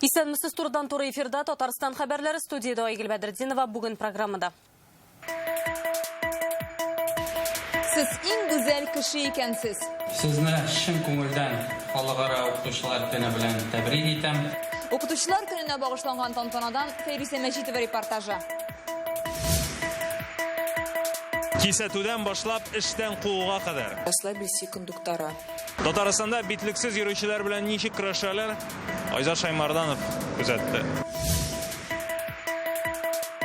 Исәнмесез турыдан туры эфирда Татарстан хәбәрләре, студияда Айгөл Бәдретдинова бүген программада. Сез иң гүзәл кеше икәнсез. Сезне чын күңелдән халыкара укытучылар көне белән тәбрик итәм. Укытучылар көненә багышланган тантанадан Фәйрүзә Мәҗитова репортажы. Кисәтүдән башлап эштән кууга кадәр. Расслабились кондуктора. Татарстанда битлексез йөрүчеләр белән ничек көрәшәләр? Айзат Шаймарданов күзәтте.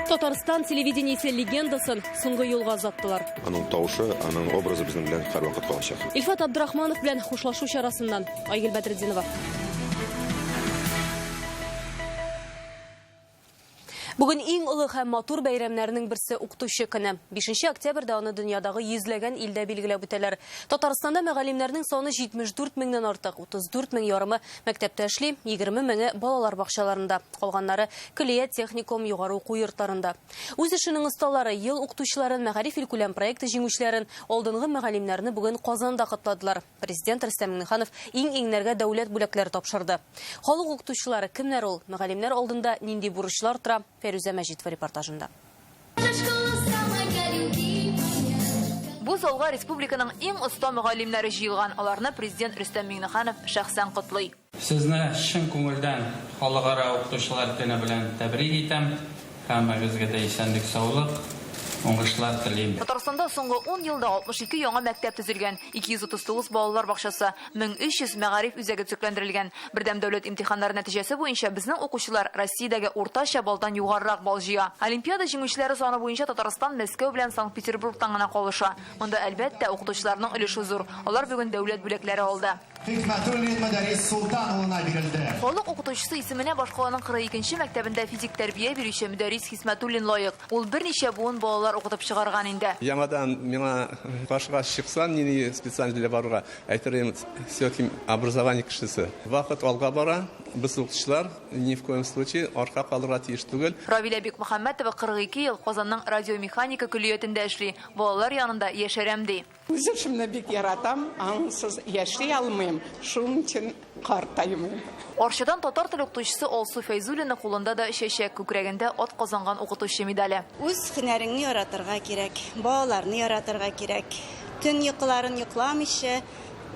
Татарстан телевидениесе легендасын соңгы юлга озаттылар. Аның тавышы, аның образы безнең белән һәрвакыт калачак. Илфат Абдрахманов белән хушлашу чарасыннан Айгөл Бәдретдинова. Бүген иң улы һәм матур бәйрәмнәрнең берсе укытучы көне. 5 октябрьдә аны дөньядагы йөзләгән илдә билгеләп үтәләр. Татарстанда мәгалимнәрнең саны 74 меңнән артык, 34 мең ярымы мәктәптә эшли, 20 меңе балалар бакчаларында, калганнары Көлия техникум югары уку йортларында. Үз эшенең осталары ел укытучыларын мәгариф илкүләм проекты җиңүчеләрен, алдынгы мәгалимнәрне бүген Казанда кытладылар. Президент Рөстәм Миңнеханов иң-иңнәргә дәүләт бүләкләре тапшырды. Халык укытучылары кемнәр ул? Мәгалимнәр алдында нинди бурычлар тора? Фәйрүзә Мәҗитова репортажында. Бу залга республиканың иң оста мөгаллимнәре җыелган. Аларны президент Рөстәм Миңнеханов шәхсән котлый. Сезне чын күңелдән халыкара укытучылар көне белән тәбрик итәм. Һәммәгезгә дә исәнлек, саулык, уңышлар телим. Татарстанда соңгы 10 елда 62 яңа мәктәп төзелгән, 239 балалар бакчасы, 1300 мәгариф үзәге төзекләндерелгән. Бердәм дәүләт имтиханнары нәтиҗәсе буенча безнең укучылар Россиядәге уртача балдан югарырак бал җыя. Олимпиада җиңүчеләре саны буенча Татарстан Мәскәү белән Санкт-Петербургтан гына калыша. Монда әлбәттә укытучыларның өлеше зур. Алар бүген дәүләт бүләкләре алды. Халык укытучысы исеменә башкаланың 42нче мәктәбендә физик тәрбия бирүче Мөдәррис Хисмәтуллин лаек. Ул берничә буын балалар укытып чыгарган инде. Яңадан миңа каршыга чыксан, нинди специальность барырга, әйтерем, все-таки образование кешесе. Вакыт алга бара, без укытучылар ни в коем случае арка калырга тиеш түгел. Равилә Бикмөхәммәтова 42 ел Казанның радиомеханика көллиятендә эшли. Балалар янында яшәрәм ди. Үз эшемне бик яратам, аңсыз яши алмыйм, шуның өчен картаймыйм. Арчадан татар теле укытучысы Алсу Фәйзуллина кулында да чәчәк, күкрәгендә ат казанган укытучы медале. Үз һөнәреңне яратырга кирәк, балаларны яратырга кирәк. Төн йокыларын йокламыйча,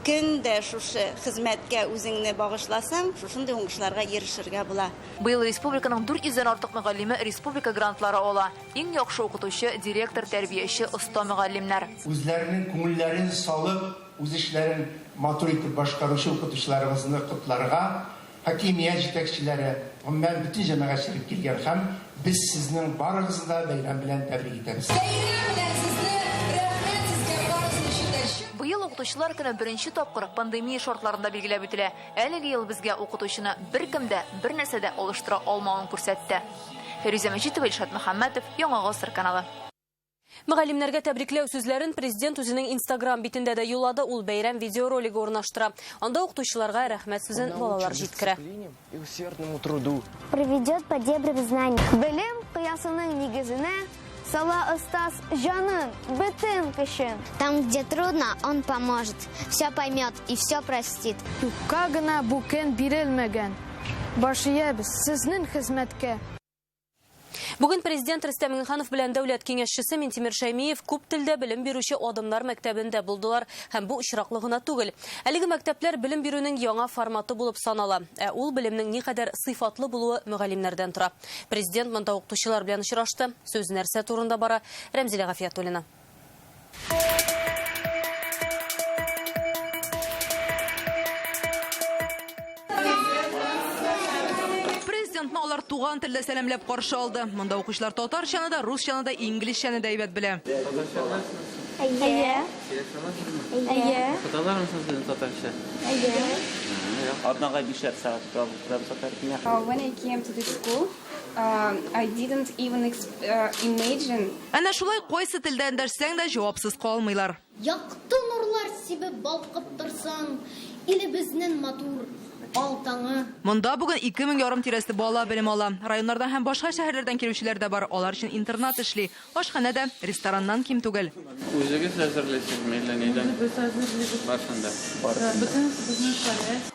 көндә шушы хезмәткә үзеңне багышласаң, шушындый уңышларга ирешергә була. Быел республиканың 400-дән артык мөгаллиме республика грантлары ала. Иң яхшы укытучы, директор, тәрбияче, оста мөгаллимнәр. Үзләренең күңелләрен салып, үз эшләрен матур итеп башкаручы укытучыларыбызны котларга, хакимият җитәкчеләре, гомумән бөтен җәмәгатьчелек килгән һәм без сезнең барыгызны да бәйрәм белән тәбрик итәбез. Быел укытучылар көне беренче тапкыр пандемия шартларында билгеләп үтелә. Әлеге ел безгә укытучыны беркемдә, бернәрсәдә алыштыра алмавын күрсәтте. Фәйрүзә Мәҗитова, Илшат Мөхәммәтов, Яңа Гасыр каналы. Мөгаллимнәргә тәбрикләү сүзләрен президент үзенең Instagram битендә дә юллады. Ул бәйрәм видеоролигы урнаштыра. Анда укытучыларга рәхмәт сүзен балалар җиткерә. Приведет по дебрям знаний. Белем кыясының нигезенә сала остас жанын, бөтен көчен. Там, где трудно, он поможет. Все поймет и все простит. Юкка гына бу көн бирелмәгән. Башыябыз сезнең хезмәткә. Бүген президент Рөстәм Миңнеханов белән дәүләт киңәшчесе Минтимер Шәймиев күп телдә белем бирүче адымнар мәктәбендә булдылар һәм бу очраклы гына түгел. Әлеге мәктәпләр белем бирүнең яңа форматы булып санала. Ул белемнең никадәр сыйфатлы булуы мөгаллимнәрдән тора. Президент монда укытучылар белән очрашты. Сүз нәрсә турында бара? Рәмзилә Гафиятуллина. Алар туган телдә сәламләп каршы алды. Монда укучылар татарчаны да, русчаны да, инглизчәне дә әйбәт белә. Әйе. Әйе. Татарлар мисыз татарча? Әйе. Однаga бишәр сәгать программа сатармия. When I came to this school, I didn't even imagine. Әнә шулай кайсы телдән дәрсәң дә җавапсыз калмыйлар. Якты нурлар сибеп балкып торсын, илебезнең матур Монда бүген 2000 ярым тирәсе бала белем ала. Районнардан һәм башка шәһәрләрдән килүчеләр дә бар. Алар өчен интернат эшли. Ашханә дә, рестораннан ким түгел. Үзегез әзерләйсезме әллә нидән? Барсында.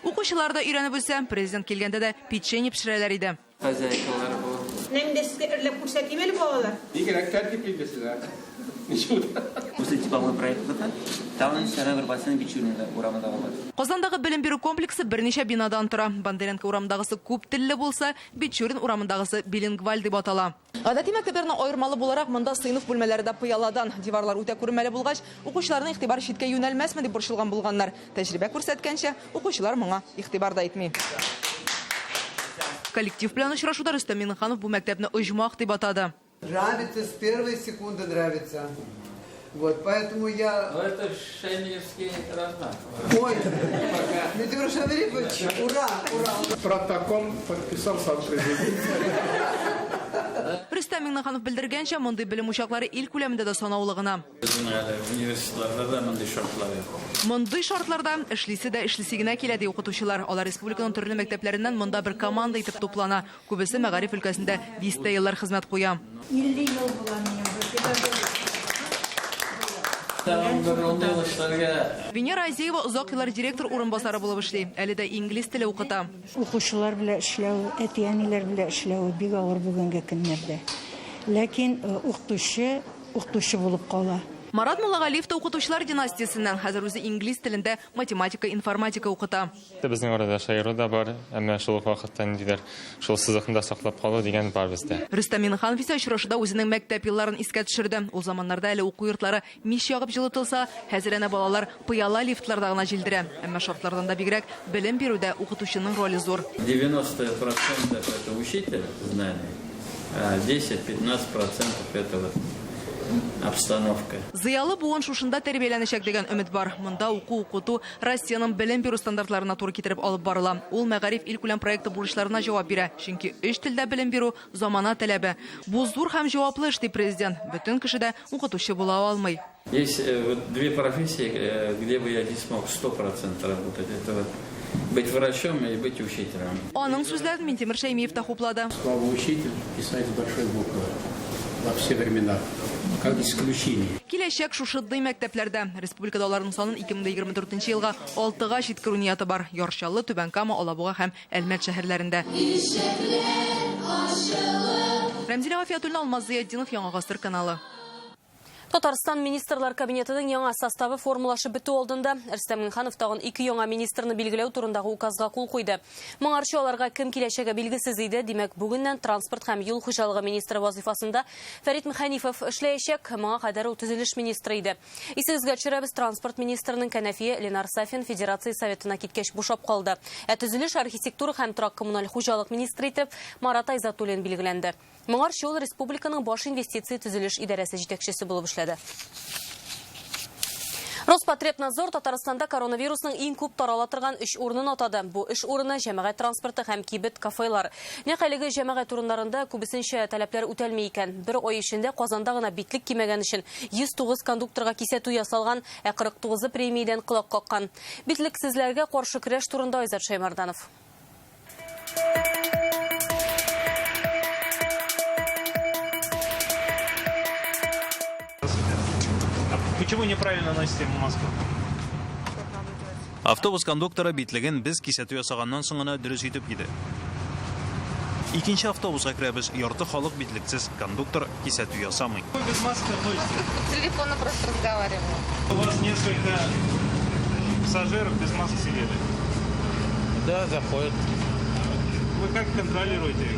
Укучылар да өйрәнеп үсә. Президент килгәндә дә печенье пешерәләр иде. Хозяйкалар бу. Немде sizge öyle kursatayım eli bağlar. Игрәк тәртип итәсезләр. После типовой проекта там сәнә бер басын бичүрендә урамдагы бар. Казандагы белем бирү комплексы берничә бинадан тора. Бондаренко урамдагысы күп телле булса, Бичурин урамындагысы билингваль дип атала. Гадәти мәктәпләрнең аермалы буларак монда сыйныф бүлмәләре дә пыяладан, диварлар үтә күрмәле булгач, укучыларның игътибары читкә юнәлмәсме дип борчылган булганнар. Тәҗрибә күрсәткәнчә, укучылар моңа игътибар да итми. Коллектив белән очрашуда Рөстәм Миннеханов бу мәктәпне оҗмах дип атады. Нравится с первой секунды, нравится. Вот, поэтому я... Это Шеневский раздак. Ой, Медюр Шамирипович, ура, ура. Протокол подписался от президента. Рөстәм Миннеханов белдергәнчә, мондый белем учаклары ил күләмендә дә санаулы гына. Университетларда да мондый шартлар юк. Мондый шартларда эшлисе дә эшлисе генә килә ди укытучылар. Алар республиканың төрле мәктәпләреннән монда бер команда итеп туплана. Күбесе мәгариф өлкәсендә 20 еллар хезмәт куя. 50 yıl була минем. Венера Азеева озак еллар директор урынбасары булып эшли. Әле дә инглиз теле укыта. Укучылар белән эшләү, әтиәниләр белән эшләү бик авыр бүгенге көннәрдә. Ләкин укытучы булып кала. Марат Муллагалиев та укытучылар династиясеннән, хәзер үзе инглиз телендә математика, информатика укыта. Безнең арада шаяру да бар, әмма шул вакыттан диләр, шул сызыкны саклап калу дигән бар бездә. Рөстәм Миннеханов исә очрашуда үзенең мәктәп елларын искә төшерде. Ул заманнарда әле уку йортлары мич ягып җылытылса, хәзер әнә балалар пыяла лифтларда гына җилдерә. Әмма шартлардан да бигрәк белем бирүдә укытучының роле зур. 90% это учитель знаний, а 10-15% это вот обстановка. Зыялы буын шушында тәрбияләнәчәк дигән өмет бар. Монда укыту Россиянең белем бирү стандартларына туры китереп алып барыла. Ул мәгариф ил күләм проекты бурычларына җавап бирә, чөнки 3 телдә белем бирү замана таләбе. Бу зур һәм җаваплы эш ди президент. Бөтен кеше дә укытучы була алмый. Есть вот две профессии, где бы я не смог 100% работать. Это вот быть врачом и быть учителем. Аның сүзләрен Минтимер Шәймиев та хуплады. Слово учитель писать с большой буквы во все времена. Как исключение. Киләчәк шушыдый мәктәпләрдә. Республикада аларның санын 2024 елга 6-га җиткерү нияты бар. Яршаллы, Түбәнкама, Алабуга һәм Әлмәт шәһәрләрендә. Рәмзилә Гафиятуллина, Алмаз Зыятдинов, Яңа Гасыр каналы. Татарстан министрлар кабинетының яңа составы формулашы біту алдында Рөстәм Миннеханов тагын 2 яңа министрны билгеләү турындагы указга кул куйды. Моңарчы аларга кем киләчәге билгесез иде. Димәк, бүгеннән транспорт һәм юл хуҗалыгы министры вазифасында Фәрит Мөхәнифов эшләячәк. Моңа кадәр ул төзелеш министры иде. Исегезгә төшерәбез, транспорт министрының кәнәфие Ленар Сафин Федерация советына киткәч бушап калды. Төзелеш, архитектура һәм торак коммуналь хуҗалык министры итеп Марат Айзатуллин билгеләнде. Моңарчы ул республиканың баш инвестиция төзелеш идарәсе җитәкчесе булып эшләде. Роспотребнадзор Татарстанда коронавирусның иң күп тарала торган 3 урынын атады. Бу 3 урыны җәмәгать транспорты һәм кибет кафелар. Нәкъ җәмәгать урыннарында күбесенчә таләпләр үтәлми икән. Бер ай эчендә Казанда гына битлек кимәгән өчен 109 кондукторга кисәтү ясалган, 49 премиядән кылак каккан. Битлексезләргә каршы көрәш турында Айзат Шаймарданов. Почему неправильно носите маску? Автобус кондуктора битлеген без кисәтү ясаганнан соң гына дөрес итеп киде. Икенче автобусга керәбез, ярты халык битлексез, кондуктор кисәтү ясамый. Без маски ходите? Телефонно просто разговариваем. У вас несколько пассажиров без маски сидели? Да, заходят. Вы как контролируете?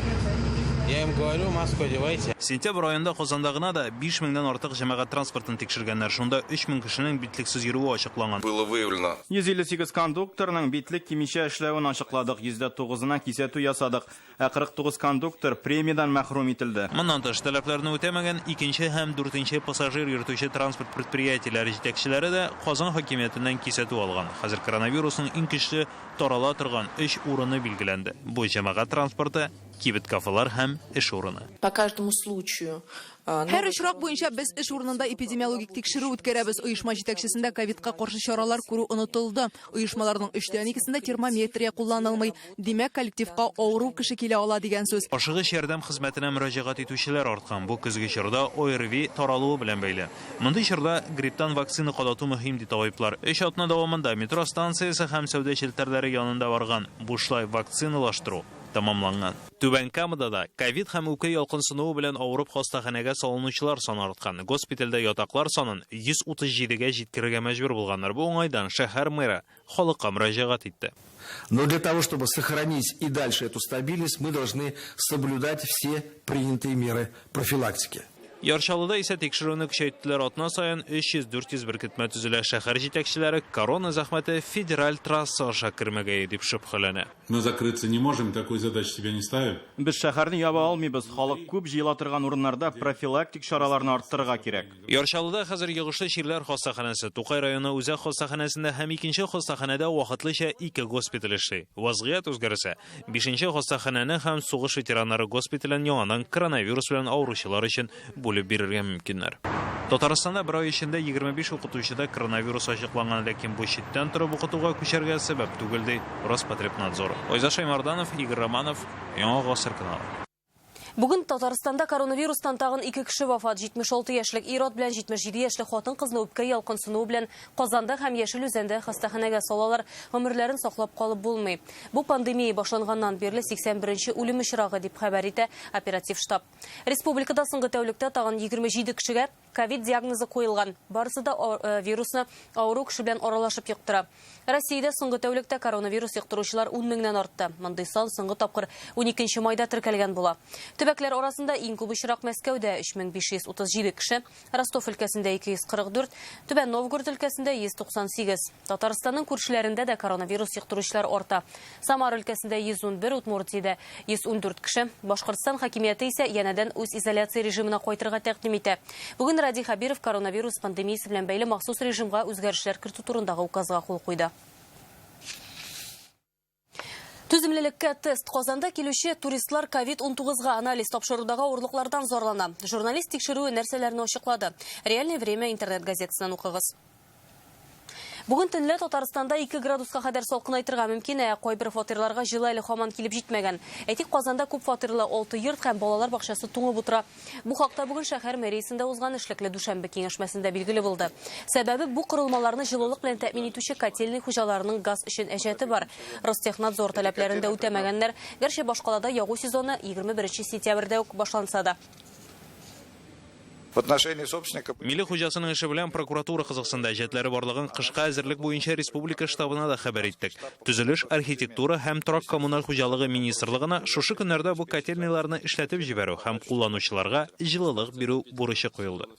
Я им говорю, маску одевайте. Сентябрь айында Казанда гына да 5000-дән артык җәмәгать транспортын тикшергәннәр. Шунда 3000 кешенең битлексез йөрүе ачыкланган. Было выявлено 158 кондукторның битлек кимичә эшләвен ачыкладык. 9%-на кисәтү ясадык. 49 кондуктор премиядан мәхрүм ителде. Моннан тыш таләпләрне үтәмәгән 2-нче һәм 4-нче пассажир йөртүче транспорт предприятиеләре җитәкчеләре дә Казан хакимиятеннән кисәтү алган. Хәзер коронавирусның иң көчле тарала торган 3 урыны билгеләнде. Бу җәмәгать транспорты, кибет кафелар һәм эш урыны. По каждому случаю Һәр очрак буенча без эш урынында эпидемиологик тикшерү үткәрәбез. Оешма җитәкчесендә ковидка каршы чаралар күрү унытылды. Оешмаларның 3-2-сендә термометрия кулланылмый. Димәк, коллективка авыру кеше килә ала дигән сүз. Ашыгыч ярдәм хезмәтенә мөрәҗәгать итүчеләр арткан. Бу көзге чорда ОРВИ таралуы белән бәйле. Мондый чорда грипптан вакцина кадату мөһим ди табиблар. Эш атна дәвамында метро станциясе һәм сәүдә челтәрләре янында барган бушлай вакциналаштыру тамамланган. Түбән Камада да ковид һәм үпкә ялкынсынуы белән авырып хастаханәгә салынучылар саны арткан. Госпитальдә ятаклар санын 137-гә җиткерергә мәҗбүр булганнар. Бу уңайдан шәһәр мэры халыкка мөрәҗәгать итте. Но для того, чтобы сохранить и дальше эту стабильность, мы должны соблюдать все принятые меры профилактики. Яршалыда исә тикшерүне көчәйттеләр. Атна саен 300-400 беркетмә төзелә. Шәһәр җитәкчеләре корона зәхмәте федераль трасса аша кермәгәе дип шөбһәләнә. Мы закрыться не можем, такой задачи себе не ставим. Без шәһәрне яба алмыйбыз. Халык күп җыела торган урыннарда профилактик чараларны арттырырга кирәк. Яршалыда хәзер йогышлы чирләр хастаханәсе, Тукай районы үзәк хастаханәсендә һәм 2нче хастаханәдә вакытлыча 2 госпиталь эшли. Вазгыять үзгәрсә, 5нче хастаханәне һәм сугыш ветераннары госпитален яңадан коронавирус белән авыручылар өчен бүлеп бирергә мөмкиннәр. Татарстанда бер ай эчендә 25 укытучыда коронавирус ачыкланган, ләкин бу читтән торып укытуга күчәргә сәбәп түгел ди Роспотребнадзор. Ойза Шаймарданов, Игорь Романов, Яңа Гасыр каналы. Бүген Татарстанда коронавирустан тагын 2 кеше вафат. 76 яшьлек ир-ат белән 77 яшьлек хатын-кызны үпкә ялкынсынуы белән Казанда һәм Яшел Үзәндә хастаханәгә салалар. Гомерләрен саклап калып булмый. Бу пандемия башланганнан бирле 81нче үлем очрагы дип хәбәр итә оператив штаб. Республикада соңгы тәүлектә тагын 27 кешегә ковид диагнозы куелган. Барысы да вирусны авыру кеше белән аралашып йоктыра. Россиядә соңгы тәүлектә коронавирус йоктыручылар 10 меңнән артты. Мондый сан соңгы тапкыр 12 майда теркәлгән була. Төбәкләр арасында иң күп очрак Мәскәүдә 3537 кеше, Ростов өлкәсендә 244, Түбән Новгород өлкәсендә 198. Татарстанның күршеләрендә дә коронавирус йоктыручылар арта. Самар өлкәсендә 111, Удмуртиядә 114 кеше. Башкортстан хакимияте исә янәдән үз изоляция режимына кайтырга тәкъдим итә. Бүген Ради Хабиров коронавирус пандемиясе белән бәйле махсус режимга үзгәрешләр кертү турындагы указга кул куйды. Түземлелеккә тест. Казанда килүче туристлар COVID-19-га анализ тапшырудагы авырлыклардан зарлана. Журналист тикшерүе нәрсәләрне ачыклады. Реальное время интернет газетасынан укыгыз. Бүген төнлә Татарстанда 2 градуска кадәр салкынайтырга мөмкин, кайбер фатирларга җылы әле һаман килеп җитмәгән. Әйтик, Казанда күп фатирлы 6 йорт һәм балалар бакчасы туңып утыра. Бу хакта бүген шәһәр мэриясендә узган эшлекле дүшәмбе киңәшмәсендә билгеле булды. Сәбәбе бу корылмаларны җылылык белән тәэмин итүче котельный хуҗаларының газ өчен әҗәте бар. Ростехнадзор таләпләрендә үтәмәгәннәр. Гәрчә башкалада ягу сезоны 21 сентябрьдә үк башланса да. В отношении собственника... Милли хуҗасының эше белән прокуратура кызыксында әҗәтләре барлыгын кышка әзерлек буенча республика штабына да хәбәр иттек. Төзелеш, архитектура һәм торак коммуналь хуҗалыгы министрлыгына шушы көннәрдә бу котельныйларны эшләтеп җибәрү һәм кулланучыларга җылылык бирү бурычы куелды.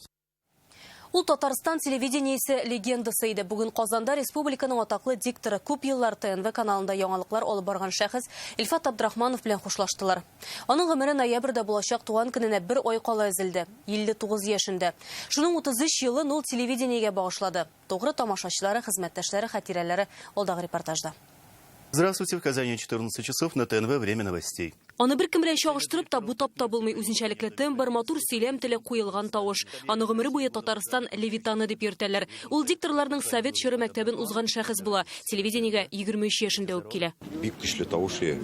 Ул Татарстан телевидениесе легендасы иде. Бүген Казанда республиканың атаклы дикторы күп еллар ТНВ каналында яңалыклар алып барган шәхес Илфат Абдрахманов белән хушлаштылар. Аның гомере ноябрьдә булачак туган көненә 1 ай кала әзелде. 59 яшендә. Шуның 33 елын ул телевидениегә багышлады. Тогры тамашачылары, хезмәттәшләре хатирәләре алдагы репортажда. Здравствуйте, в Казани 14 часов на ТНВ, время новостей. Аны бер кем белән чагыштырып та бу тапта булмый, үзенчәлекле тембр, матур сөйләм теле куелган тавыш. Аны гомере буе Татарстан левитаны дип йөртәләр. Ул дикторларның Совет чоры мәктәбен узган шәхес була. Телевидениегә 23 яшендә үк килә. Бик көчле тавышы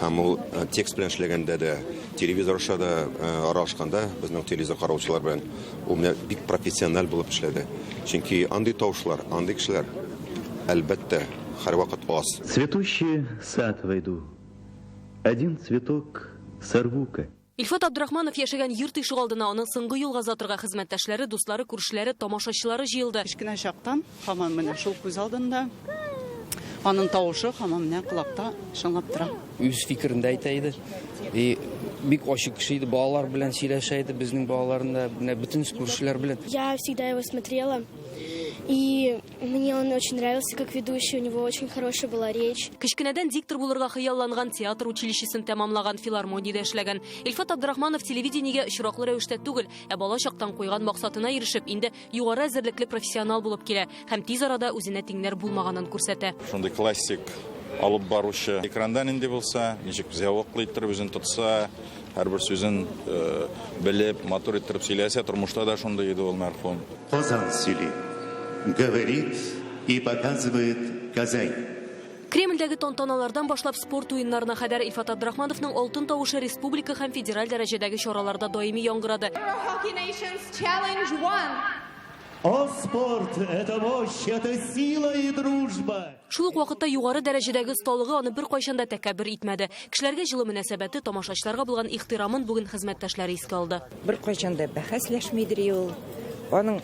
һәм ул текст белән эшләгәндә дә, телевизор аша да аралашканда, безнең телевизор караучылар белән ул бик профессиональ булып эшләде. Чөнки андый тавышлар, андый кешеләр әлбәттә һәр вакыт аз. Цветущий сад войду. Один цветок сорву-ка. Илфат Абдрахманов яшәгән йорт ишек алдына аның соңгы юлга затырга хезмәттәшләре, дуслары, күршеләре, тамашачылары җыелды. Кечкенә чактан һаман менә шул күз алдында аның тавышы һаман менә колакта шыңлап тора. Үз фикерендә әйтә иде. Бик ачык кеше иде, балалар белән сөйләшә иде, безнең балаларында, бөтен күршеләр белән. Я всегда его смотрела. И мне он очень нравился как ведущий, у него очень хорошая была речь. Кечкенәдән диктор булырга хыялланган, театр училищесын тәмамлаган, филармониядә эшләгән. Илфат Абдрахманов телевидениегә очраклы рәвештә түгел, бала чактан куйган максатына ирешеп, инде югары әзерлекле профессионал булып килә һәм тиз арада үзенә тиңнәр булмаганын күрсәтә. Шундый классик алып баручы экрандан инде булса, ничек зәвыклы иттереп үзен тотса, һәрбер сүзен белеп, матур иттереп сөйләсә, тормышта да шундый иде ул мәрхүм. Казан сөйли, говорит и показывает Казань. Кремльдәге тантаналардан башлап спорт уеннарына кадәр Ифат Абдрахмановның алтын тавышы республика һәм федераль дәрәҗәдәге чараларда даими яңгырады. О, спорт – это мощь, это сила и дружба. Шул ук вакытта югары дәрәҗәдәге осталыгы аны бер кайчанда тәкәббер итмәде. Кешеләргә җылы мөнәсәбәте, тамашачыларга булган ихтирамын бүген хезмәттәшләре искә алды. Бер кайчанда бәхәсләшмидер ул. Аның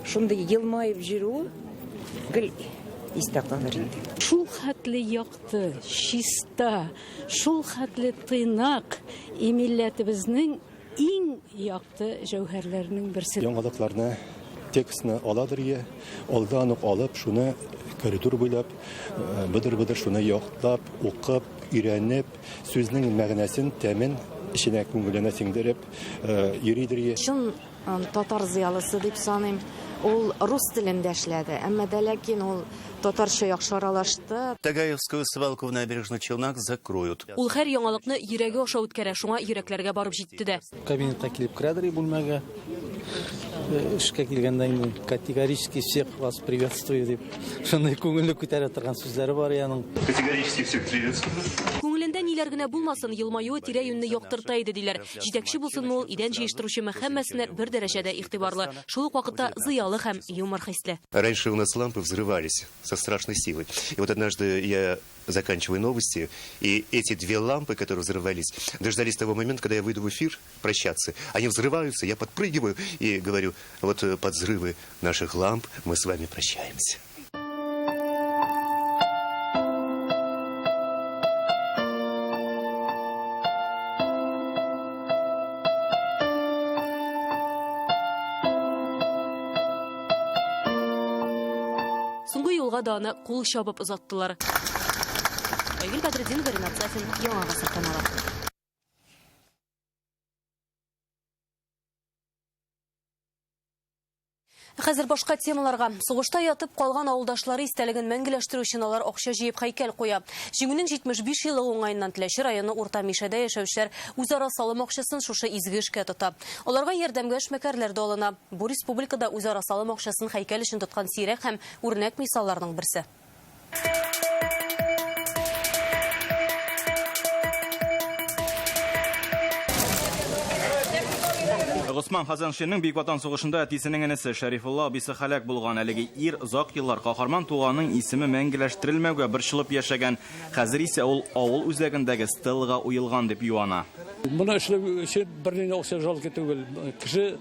шундый елмаеп җирү гел истә калыр инде. Шул хәтле якты, чиста, шул хәтле тыйнак милләтебезнең иң якты җәүһәрләренең берсе. Яңалыкларны текстны аладыр я, алдан ук алып, шуны коридор буйлап, быдыр-быдыр шуны яктап, укып, өйрәнеп, сүзнең мәгънәсен тәмен иченә күңеленә сеңдереп йөридер я. Шун татар зыялысы дип саныйм. Ул рус телендә эшләде, әмма дә ләкин ул татарча яхшы аралашты. Тагаевскую свалку в набережных Челнах закроют. Ул һәр яңалыкны йөрәге аша үткәрә, шуңа йөрәкләргә барып җитте дә. Кабинетка килеп керәдер бүлмәгә. Эшкә килгәндән категорически всех вас приветствую дип. Шундый күңелле күтәрә торган сүзләре бар яның. Категорически всех приветствую. Күңелендә ниләр генә булмасын, елмаюы тирә-юньне яктырта иде диләр. Җитәкче булсын ул, идән җыештыручы һәммәсенә бер дәрәҗәдә игътибарлы. Шул ук вакытта зыялы һәм юмор хисле. Раньше у нас лампы взрывались со страшной силой. И вот однажды я заканчиваю новости, и эти две лампы, которые взрывались, дождались того момента, когда я выйду в эфир прощаться. Они взрываются, я подпрыгиваю и говорю, вот под взрывы наших ламп мы с вами прощаемся. Соңгы юлга да аны кул чабып озаттылар. Айгөл Бәдретдин, Ринат Сафин, Яңа Гасыр каналы. Хәзер башка темаларга. Сугышта ятып калган авылдашлары истәлеген мәңгеләштерү өчен алар акча җыеп һәйкәл куя. Җиңүнең 75 елы уңаеннан Теләче районы Урта Мишәдә яшәүчеләр үзара салым акчасын шушы изге эшкә тота. Аларга ярдәмгә эшмәкәрләр дә алына. Бу республикада үзара салым акчасын һәйкәл өчен тоткан сирәк һәм үрнәк мисалларның берсе. Госман Хазаншинның Бөек Ватан сугышында әтисенең энесе Шәрифулла абыйсы һәлак булган. Әлеге ир озак еллар каһарман туганның исеме мәңгеләштерелмәүгә борчылып яшәгән. Хәзер исә ул авыл үзәгендәге стеллага уелган дип юана. Моны эшләп өчен бернинди акча жал түгел. Кеше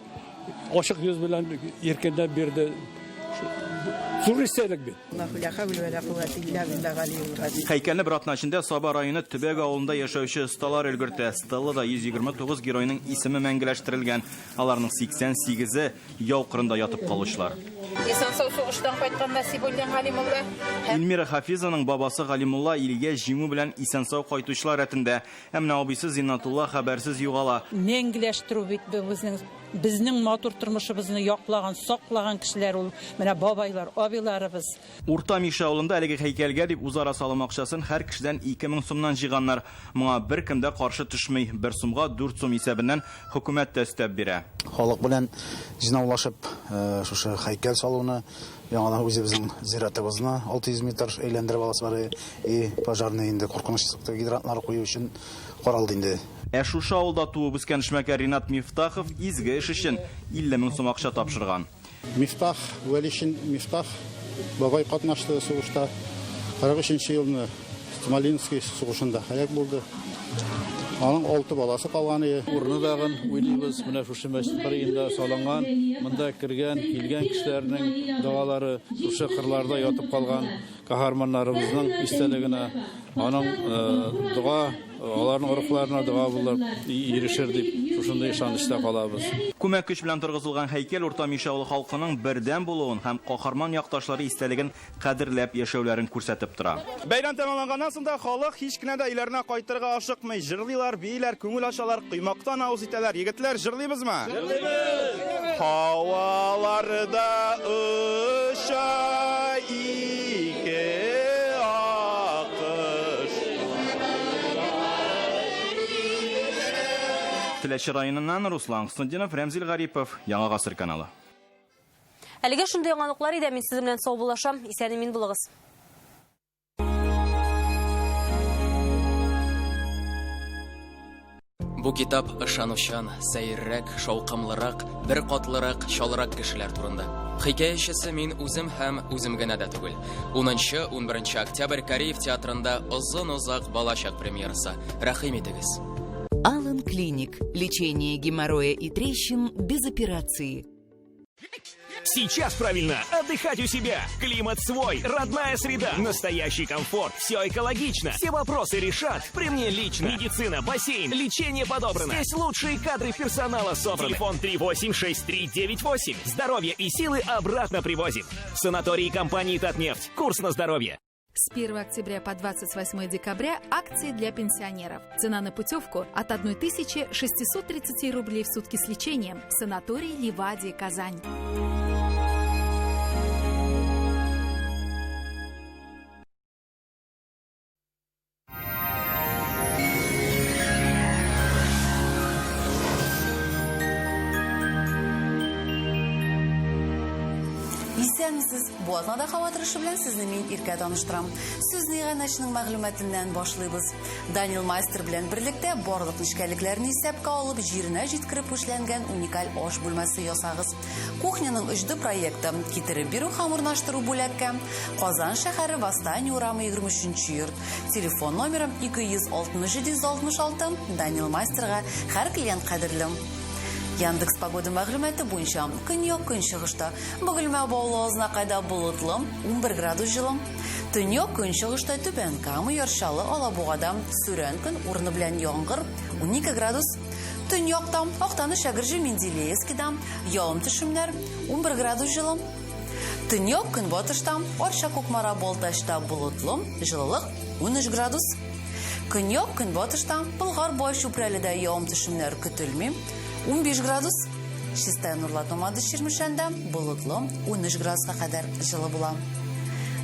ачык йөз белән иркенләп бирде. Зур истәлек бит. Һәйкәлне бер атна эчендә Саба районы Төбәк авылында яшәүче осталар өлгертә. Стеллада 129 геройның исеме мәңгеләштерелгән. Аларның 88-е яу кырында ятып калучылар. Илмира Хафизаның бабасы Галимулла илгә җиңү белән исән-сау кайтучылар рәтендә, әмма абыйсы Зиннатулла хәбәрсез югала. Мәңгеләштерү бит безнең матур тормышыбызны яклаган, саклаган кешеләр ул. Менә бабайлар, абыйларыбыз. Урта Миша авылында әлеге һәйкәлгә дип үзара салым акчасын һәр кешедән 2000 сумнан җыйганнар. Моңа беркем дә каршы төшми. 1 сумга 4 сум исәбеннән хөкүмәт тә өстәп бирә. Халык белән җыйнаулашып, шушы һәйкәл салуны, яңадан үзебезнең зиратыбызны 600 метр әйләндереп аласылары, пожарны инде куркынычлы гидрантлар кую өчен каралды инде. Шушы авылда туып үскән эшмәкәр Ринат Мифтахов изге эш өчен 50 000 сум акча тапшырган. Мифтах, Вәлишин Мифтах, бабай катнашты сугышта. 43 елны Смоленский сугышында һәлак булды. Аның 6 баласы калган иде. Урыны дагын уйлыйбыз, менә шушы мәчет кырыенда салынган, монда кергән, килгән кешеләрнең дуалары, шушы кырларда ятып калган каһарманнарыбызның истәлегенә, аның дуа, аларның рухларына дуа булып ирешер дип, шушындай ышанычта калабыз. Күмәк көч белән торгызылган һәйкәл Урта Миша авылы халкының бердәм булуын һәм каһарман якташлары истәлеген кадерләп яшәүләрен күрсәтеп тора. Бәйрәм тәмамланганнан соң да халык һич кенә дә өйләренә кайтырга ашыкмый. Җырлыйлар, бийләр, күңел ачалар, кыймактан авыз итәләр. Егетләр, җырлыйбызмы? Җырлыйбыз! Һаваларда ұша ике ақыш. Әләші районынан Руслан Құсындинов, Рәмзил Гарипов, Яңа Ғасыр каналы. Әліге шындай оңанықлар еді, мен сізімнен сау болашам, исәні мен бұлығыз. Бу китап ышанучан, сәйіррәк, шауқамлырак, бір қатлырак, шалырак кешеләр турында. Хикәячесе мин үзем һәм үзем генә дә түгел. 10-11 октябрь Кореев театрында озын-озак балачак премьерасы. Рәхим итегез. Алан Клиник. Лечение геморроя и трещин без операции. Сейчас правильно отдыхать у себя. Климат свой, родная среда, настоящий комфорт, все экологично. Все вопросы решат при мне лично. Медицина, бассейн, лечение подобрано. Здесь лучшие кадры персонала собраны. Телефон 386398. Здоровье и силы обратно привозим. Санатории компании Татнефть. Курс на здоровье. С 1 октября по 28 декабря акции для пенсионеров. Цена на путевку от 1630 рублей в сутки с лечением. Санаторий Ливадия, Казань. Исәнмесез, Буазнада һава торышы белән сезне мин иркә таныштырам. Сүзне ганәчнең мәгълүматыннан башлыйбыз. Данил Майстер белән берлектә барлык нечкәлекләрне исәпкә алып, җиренә җиткереп эшләнгән уникаль аш бүлмәсе ясагыз. Кухняның 3D проекты китереп бирү һәм урнаштыру бүләккә. Казан шәһәре Восстание урамы 23-нче йорт. Телефон номеры 260-766. Данил Майстерга һәр клиент кадерле. Яндекс погода мәгълүматы буенча көньяк көнчыгышта Бөгелмә Баулазына кайда болытлы 11 градус җылы. Төньяк көнчыгышта Түбән Кама Яршалы Алабугада сүрән көн урыны белән яңгыр 12 градус. Төньякта Актаныш Шәгырҗи Менделеевскида явым-төшемнәр 11 градус җылы. Төньяк көнбатышта Арча Кукмара Балтачта болытлы җылылык 13 градус. Көньяк көнбатышта Болгар Бай Чүпрәледә явым-төшемнәр көтелми 15 градус. Чистая Нурлатомады Ширмешәндә болытлы 13 градуска кадәр җылы була.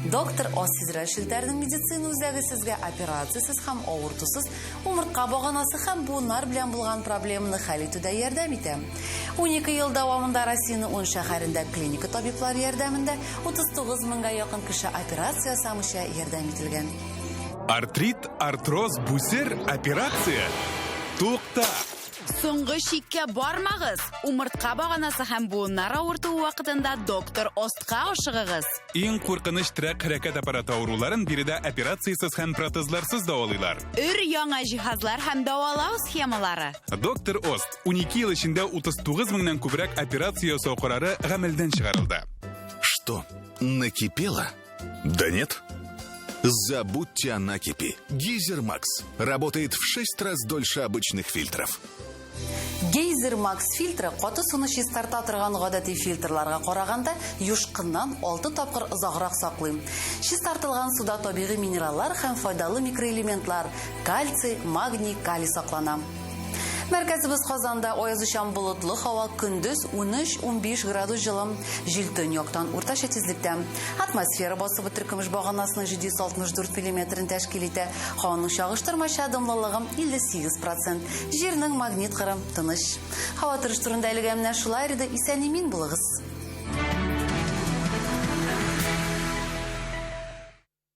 Доктор Осиз Рәшилдәрнең медицина үзәге сезгә операциясез һәм авыртусыз умыртка баганасы һәм буыннар белән булган проблеманы хәл итүдә ярдәм итә. 12 ел дәвамында Россиянең 10 шәһәрендә клиника табиблары ярдәмендә 39 меңгә якын кеше операция ясамыйча ярдәм ителгән. Артрит, артроз, бүсер, операция. Тукта! Соңгы чиккә бармагыз. Умыртка баганасы һәм буыннар авыртуы вакытында доктор Остка ашыгыгыз. Иң куркыныч терәк хәрәкәт аппараты авыруларын биредә операциясыз һәм протезларсыз дәвалыйлар. Өр-яңа җиһазлар һәм дәвалау схемалары. Доктор Ост 12 ел эчендә 39 меңнән күбрәк операция ясау карары гамәлдән чыгарылды. Что, накипело? Да нет. Забудьте о накипи. Гейзер Макс работает в 6 раз дольше обычных фильтров. Гейзер Макс фильтры каты суны чистарта торган гадәти фильтрларга караганда юшкыннан 6 тапкыр озаграк саклый. Чистартылган суда табигый минераллар һәм файдалы микроэлементлар кальций, магний, калий саклана. Мәркәзебез Казанда аязучан болытлы һава көндез 13-15 градус җылы, җил төньяктан уртача тизлектә. Атмосфера басыбы төркемеш баганасының 764 мм тәшкил итә. Һаваның чагыштырмача дымлылыгы 58%. Җирнең магнит кыры тыныч. Һава торыш турында әлегә менә шулай иде, исән-имин булыгыз.